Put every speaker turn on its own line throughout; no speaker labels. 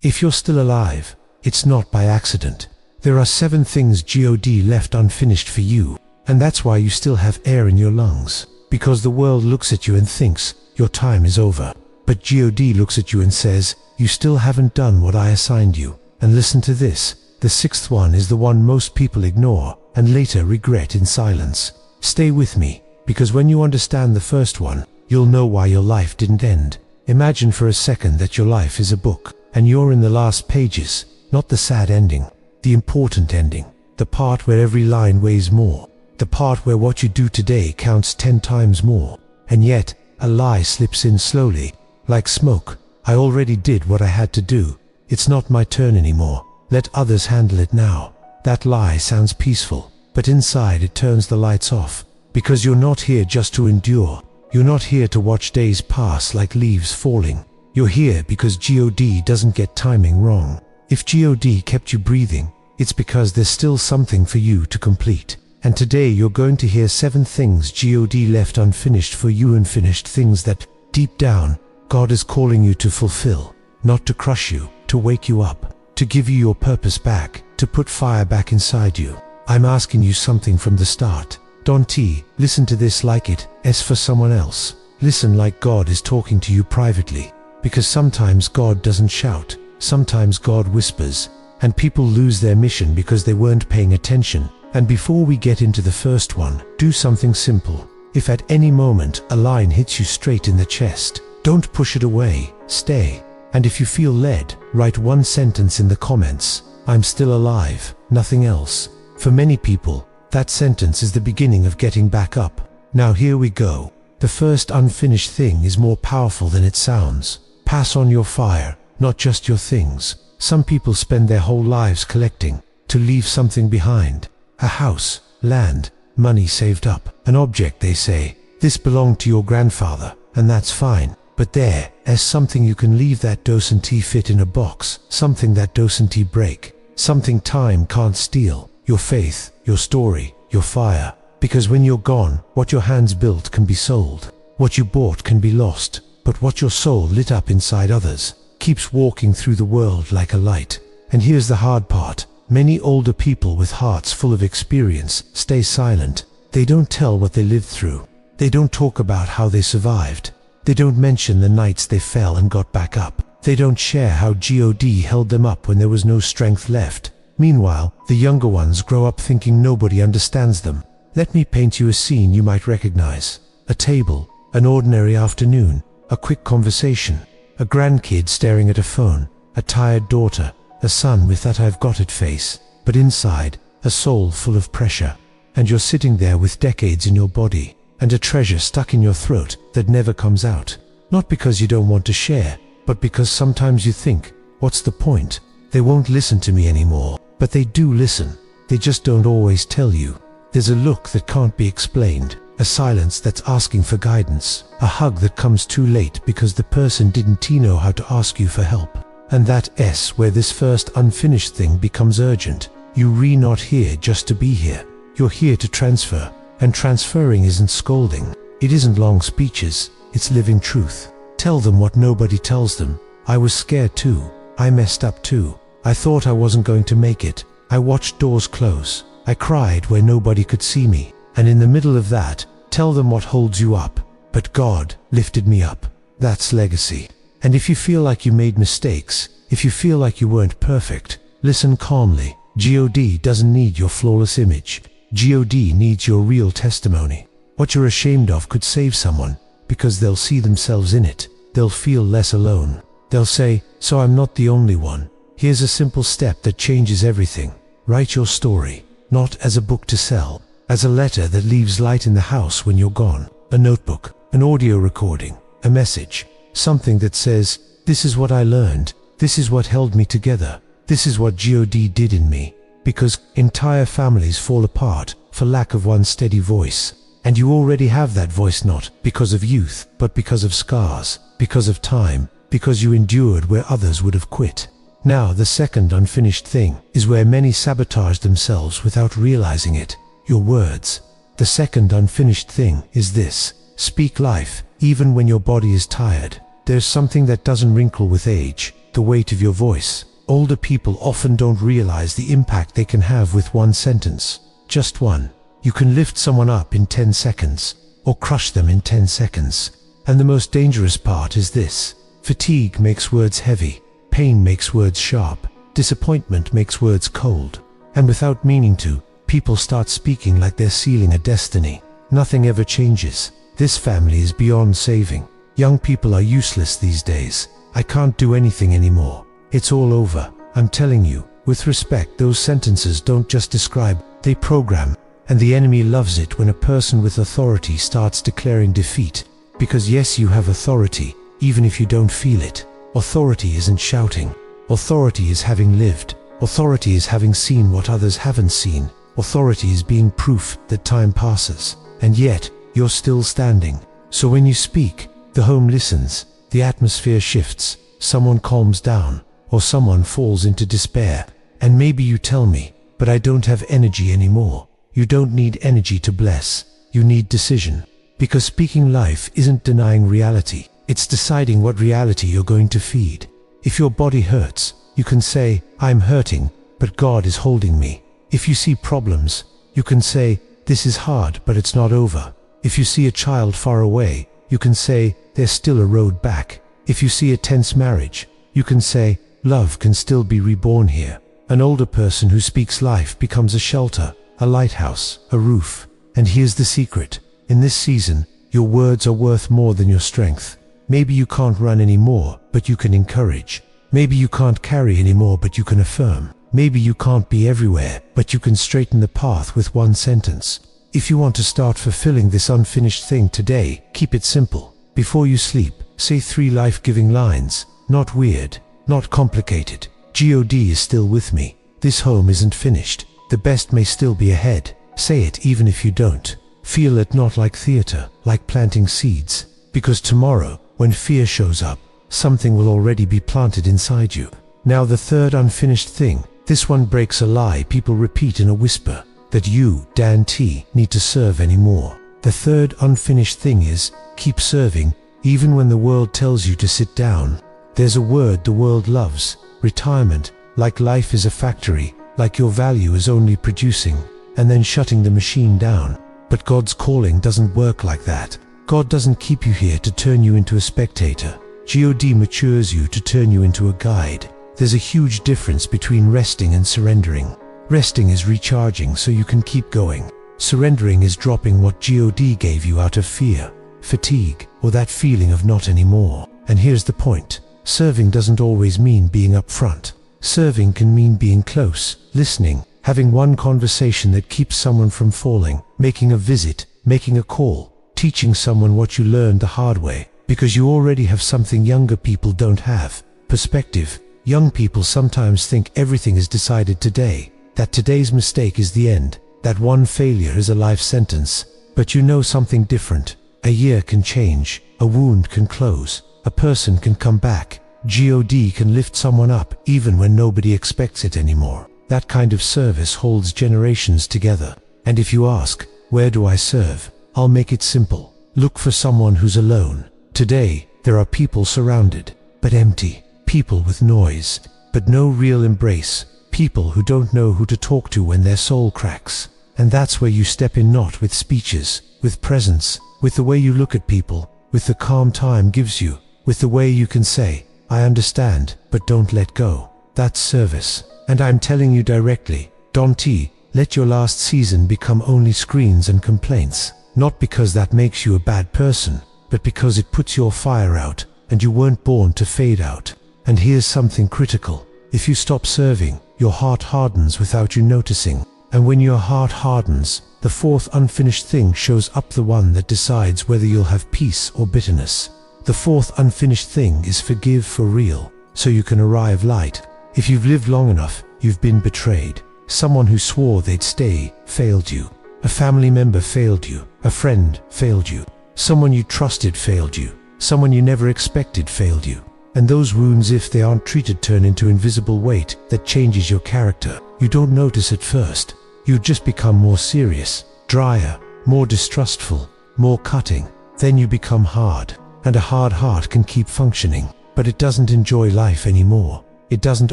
If you're still alive, it's not by accident. There are 7 things God left unfinished for you, and that's why you still have air in your lungs. Because the world looks at you and thinks, your time is over. But God looks at you and says, you still haven't done what I assigned you. And listen to this, the 6th one is the one most people ignore, and later regret in silence. Stay with me, because when you understand the first one, you'll know why your life didn't end. Imagine for a second that your life is a book, and you're in the last pages, not the sad ending, the important ending, the part where every line weighs more, the part where what you do today counts 10 times more. And yet, a lie slips in slowly, like smoke. I already did what I had to do. It's not my turn anymore. Let others handle it now. That lie sounds peaceful, but inside it turns the lights off. Because you're not here just to endure. You're not here to watch days pass like leaves falling. You're here because God doesn't get timing wrong. If God kept you breathing, it's because there's still something for you to complete. And today you're going to hear 7 things God left unfinished for you, unfinished things that, deep down, God is calling you to fulfill. Not to crush you, to wake you up, to give you your purpose back, to put fire back inside you. I'm asking you something from the start. Don't listen to this like it's for someone else. Listen like God is talking to you privately. Because sometimes God doesn't shout, sometimes God whispers, and people lose their mission because they weren't paying attention. And before we get into the first one, do something simple. If at any moment a line hits you straight in the chest, don't push it away, stay. And if you feel led, write 1 sentence in the comments. I'm still alive, nothing else. For many people, that sentence is the beginning of getting back up. Now here we go. The first unfinished thing is more powerful than it sounds. Pass on your fire, not just your things. Some people spend their whole lives collecting, to leave something behind. A house, land, money saved up. An object, they say. This belonged to your grandfather, and that's fine. But there's something you can leave that doesn't fit in a box. Something that doesn't break. Something time can't steal. Your faith, your story, your fire. Because when you're gone, what your hands built can be sold. What you bought can be lost. But what your soul lit up inside others keeps walking through the world like a light. And here's the hard part. Many older people with hearts full of experience stay silent. They don't tell what they lived through. They don't talk about how they survived. They don't mention the nights they fell and got back up. They don't share how God held them up when there was no strength left. Meanwhile, the younger ones grow up thinking nobody understands them. Let me paint you a scene you might recognize. A table, an ordinary afternoon, a quick conversation, a grandkid staring at a phone, a tired daughter, a son with that I've got it face, but inside, a soul full of pressure. And you're sitting there with decades in your body, and a treasure stuck in your throat that never comes out. Not because you don't want to share, but because sometimes you think, what's the point? They won't listen to me anymore. But they do listen. They just don't always tell you. There's a look that can't be explained. A silence that's asking for guidance. A hug that comes too late because the person didn't know how to ask you for help. And that's where this first unfinished thing becomes urgent. You're not here just to be here. You're here to transfer. And transferring isn't scolding. It isn't long speeches. It's living truth. Tell them what nobody tells them. I was scared too. I messed up too. I thought I wasn't going to make it. I watched doors close. I cried where nobody could see me. And in the middle of that, tell them what holds you up. But God lifted me up. That's legacy. And if you feel like you made mistakes, if you feel like you weren't perfect, listen calmly. God doesn't need your flawless image. God needs your real testimony. What you're ashamed of could save someone, because they'll see themselves in it. They'll feel less alone. They'll say, so I'm not the only one. Here's a simple step that changes everything. Write your story, not as a book to sell, as a letter that leaves light in the house when you're gone. A notebook, an audio recording, a message, something that says, this is what I learned, this is what held me together, this is what God did in me. Because entire families fall apart for lack of one steady voice. And you already have that voice, not because of youth, but because of scars, because of time, because you endured where others would have quit. Now, the second unfinished thing is where many sabotage themselves without realizing it. Your words. The second unfinished thing is this. Speak life, even when your body is tired. There's something that doesn't wrinkle with age, the weight of your voice. Older people often don't realize the impact they can have with one sentence. Just one. You can lift someone up in 10 seconds, or crush them in 10 seconds. And the most dangerous part is this: fatigue makes words heavy, pain makes words sharp, disappointment makes words cold. And without meaning to, people start speaking like they're sealing a destiny. Nothing ever changes. This family is beyond saving. Young people are useless these days. I can't do anything anymore. It's all over. I'm telling you, with respect, those sentences don't just describe, they program. And the enemy loves it when a person with authority starts declaring defeat. Because yes, you have authority, even if you don't feel it. Authority isn't shouting. Authority is having lived. Authority is having seen what others haven't seen. Authority is being proof that time passes, and yet you're still standing. So when you speak, the home listens, the atmosphere shifts, someone calms down, or someone falls into despair. And maybe you tell me, but I don't have energy anymore. You don't need energy to bless, you need decision. Because speaking life isn't denying reality, it's deciding what reality you're going to feed. If your body hurts, you can say, I'm hurting, but God is holding me. If you see problems, you can say, this is hard, but it's not over. If you see a child far away, you can say, there's still a road back. If you see a tense marriage, you can say, love can still be reborn here. An older person who speaks life becomes a shelter, a lighthouse, a roof. And here's the secret. In this season, your words are worth more than your strength. Maybe you can't run anymore, but you can encourage. Maybe you can't carry anymore, but you can affirm. Maybe you can't be everywhere, but you can straighten the path with one sentence. If you want to start fulfilling this unfinished thing today, keep it simple. Before you sleep, say 3 life-giving lines. Not weird, not complicated. God is still with me. This home isn't finished. The best may still be ahead. Say it even if you don't. Feel it, not like theater, like planting seeds. Because tomorrow, when fear shows up, something will already be planted inside you. Now the third unfinished thing. This one breaks a lie people repeat in a whisper, that you, Dan T, need to serve anymore. The third unfinished thing is, keep serving, even when the world tells you to sit down. There's a word the world loves, retirement, like life is a factory, like your value is only producing, and then shutting the machine down. But God's calling doesn't work like that. God doesn't keep you here to turn you into a spectator. God matures you to turn you into a guide. There's a huge difference between resting and surrendering. Resting is recharging so you can keep going. Surrendering is dropping what God gave you out of fear, fatigue, or that feeling of not anymore. And here's the point. Serving doesn't always mean being up front. Serving can mean being close, listening, having one conversation that keeps someone from falling, making a visit, making a call, teaching someone what you learned the hard way, because you already have something younger people don't have: perspective. Young people sometimes think everything is decided today, that today's mistake is the end, that one failure is a life sentence. But you know something different. A year can change, a wound can close, a person can come back. God can lift someone up even when nobody expects it anymore. That kind of service holds generations together. And if you ask, where do I serve? I'll make it simple. Look for someone who's alone. Today, there are people surrounded, but empty. People with noise, but no real embrace. People who don't know who to talk to when their soul cracks. And that's where you step in, not with speeches, with presence, with the way you look at people, with the calm time gives you, with the way you can say, I understand, but don't let go. That's service. And I'm telling you directly, don't let your last season become only screens and complaints. Not because that makes you a bad person, but because it puts your fire out, and you weren't born to fade out. And here's something critical. If you stop serving, your heart hardens without you noticing. And when your heart hardens, the fourth unfinished thing shows up, the one that decides whether you'll have peace or bitterness. The fourth unfinished thing is forgive for real, so you can arrive light. If you've lived long enough, you've been betrayed. Someone who swore they'd stay failed you. A family member failed you. A friend failed you. Someone you trusted failed you. Someone you never expected failed you. And those wounds, if they aren't treated, turn into invisible weight that changes your character. You don't notice at first. You just become more serious, drier, more distrustful, more cutting. Then you become hard. And a hard heart can keep functioning. but it doesn't enjoy life anymore. It doesn't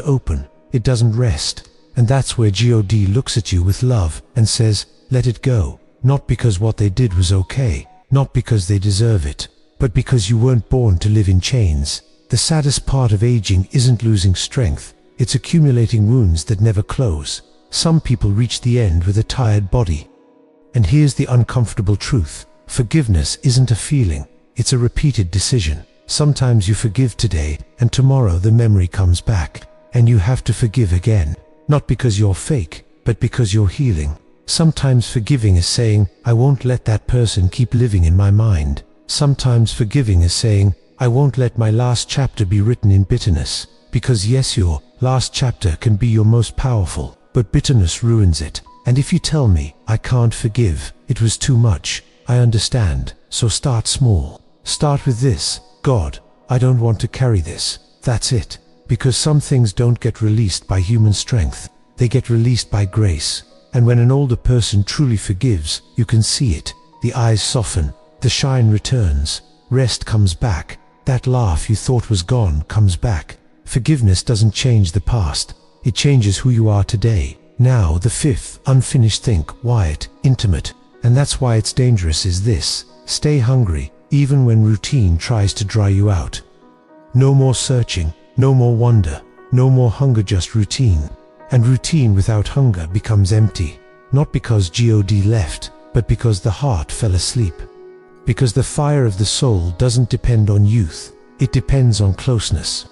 open, it doesn't rest. And that's where God looks at you with love and says, let it go. Not because what they did was okay, not because they deserve it, but because you weren't born to live in chains. The saddest part of aging isn't losing strength, it's accumulating wounds that never close. Some people reach the end with a tired body. And here's the uncomfortable truth. Forgiveness isn't a feeling, it's a repeated decision. Sometimes you forgive today, and tomorrow the memory comes back, and you have to forgive again. Not because you're fake, but because you're healing. Sometimes forgiving is saying, I won't let that person keep living in my mind. Sometimes forgiving is saying, I won't let my last chapter be written in bitterness. Because yes, your last chapter can be your most powerful, but bitterness ruins it. And if you tell me, I can't forgive, it was too much, I understand. So start small. Start with this: God, I don't want to carry this. That's it. Because some things don't get released by human strength. They get released by grace. And when an older person truly forgives, you can see it. The eyes soften, the shine returns, rest comes back. That laugh you thought was gone comes back. Forgiveness doesn't change the past. It changes who you are today. Now, the fifth unfinished thing, quiet, intimate. And that's why it's dangerous, is this: stay hungry, even when routine tries to dry you out. No more searching, no more wonder, no more hunger, just routine. And routine without hunger becomes empty. Not because God left, but because the heart fell asleep. Because the fire of the soul doesn't depend on youth, it depends on closeness.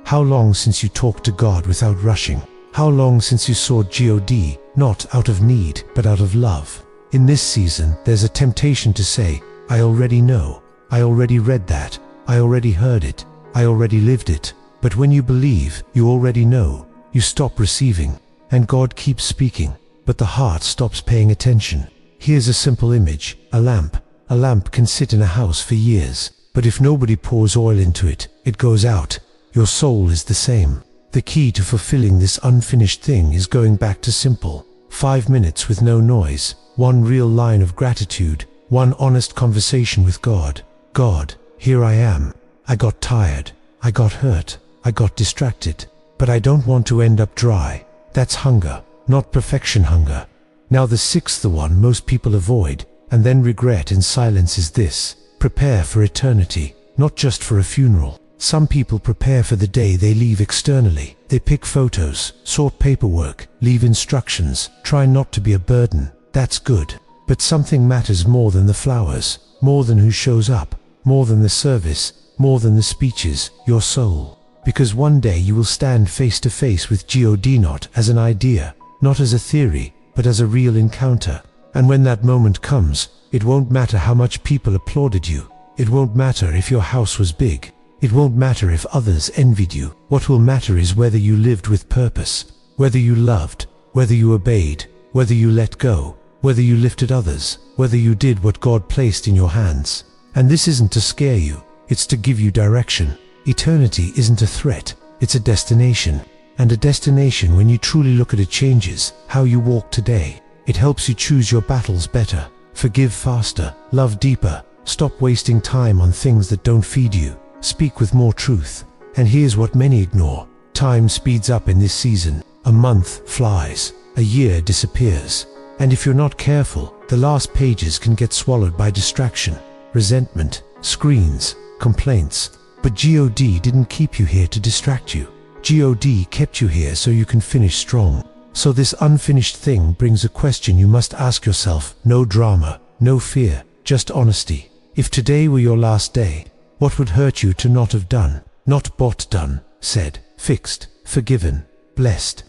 How long since you talked to God without rushing? How long since you sought God, not out of need, but out of love? In this season, there's a temptation to say, I already know, I already read that, I already heard it, I already lived it. But when you believe, you already know, you stop receiving, and God keeps speaking, but the heart stops paying attention. Here's a simple image: a lamp. A lamp can sit in a house for years, but if nobody pours oil into it, it goes out. Your soul is the same. The key to fulfilling this unfinished thing is going back to simple. 5 minutes with no noise, one real line of gratitude, one honest conversation with God. God, here I am. I got tired, I got hurt, I got distracted, but I don't want to end up dry. That's hunger, not perfection hunger. Now the sixth, the one most people avoid, and then regret in silence, is this: prepare for eternity, not just for a funeral. Some people prepare for the day they leave externally. They pick photos, sort paperwork, leave instructions, try not to be a burden. That's good. But something matters more than the flowers, more than who shows up, more than the service, more than the speeches: your soul. Because one day you will stand face to face with God, not as an idea, not as a theory, but as a real encounter. And when that moment comes, it won't matter how much people applauded you. It won't matter if your house was big. It won't matter if others envied you. What will matter is whether you lived with purpose, whether you loved, whether you obeyed, whether you let go, whether you lifted others, whether you did what God placed in your hands. And this isn't to scare you, it's to give you direction. Eternity isn't a threat, it's a destination. And a destination, when you truly look at it, changes how you walk today. It helps you choose your battles better, forgive faster, love deeper, stop wasting time on things that don't feed you, speak with more truth. And here's what many ignore: time speeds up in this season. A month flies, a year disappears. And if you're not careful, the last pages can get swallowed by distraction, resentment, screens, complaints. But God didn't keep you here to distract you. God kept you here so you can finish strong. So this unfinished thing brings a question you must ask yourself. No drama, no fear, just honesty. If today were your last day, what would hurt you to not have done? Not bought, done, said, fixed, forgiven, blessed.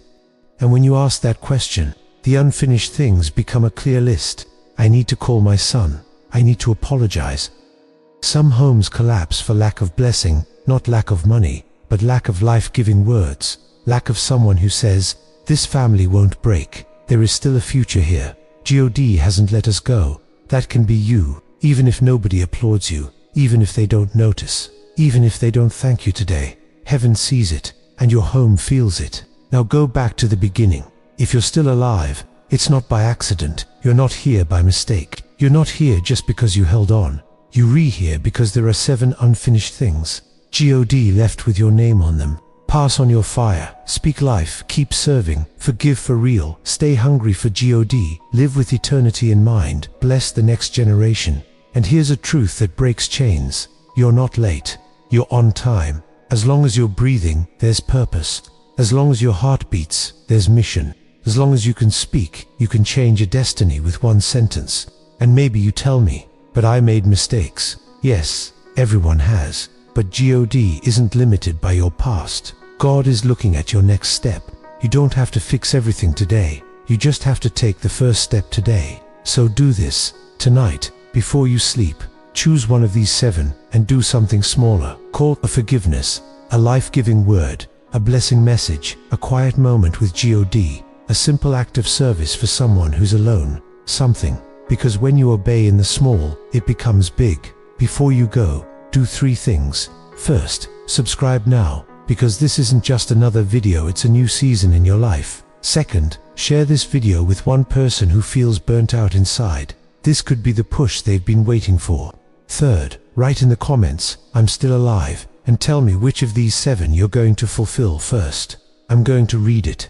And when you ask that question, the unfinished things become a clear list. I need to call my son. I need to apologize. Some homes collapse for lack of blessing, not lack of money, but lack of life-giving words, lack of someone who says, this family won't break. There is still a future here. God hasn't let us go. That can be you, even if nobody applauds you, even if they don't notice, even if they don't thank you today. Heaven sees it, and your home feels it. Now go back to the beginning. If you're still alive, it's not by accident. You're not here by mistake. You're not here just because you held on. You're here because there are 7 unfinished things. God left with your name on them. Pass on your fire, speak life, keep serving, forgive for real, stay hungry for God, live with eternity in mind, bless the next generation. And here's a truth that breaks chains. You're not late. You're on time. As long as you're breathing, there's purpose. As long as your heart beats, there's mission. As long as you can speak, you can change a destiny with one sentence. And maybe you tell me, but I made mistakes. Yes, everyone has. But God isn't limited by your past. God is looking at your next step. You don't have to fix everything today. You just have to take the first step today. So do this, tonight, before you sleep. Choose one of these 7 and do something smaller. Call a forgiveness, a life-giving word, a blessing message, a quiet moment with God, a simple act of service for someone who's alone. Something. Because when you obey in the small, it becomes big. Before you go, do 3 things. First, subscribe now, because this isn't just another video, it's a new season in your life. Second, share this video with one person who feels burnt out inside. This could be the push they've been waiting for. Third, write in the comments, "I'm still alive," and tell me which of these 7 you're going to fulfill first. I'm going to read it.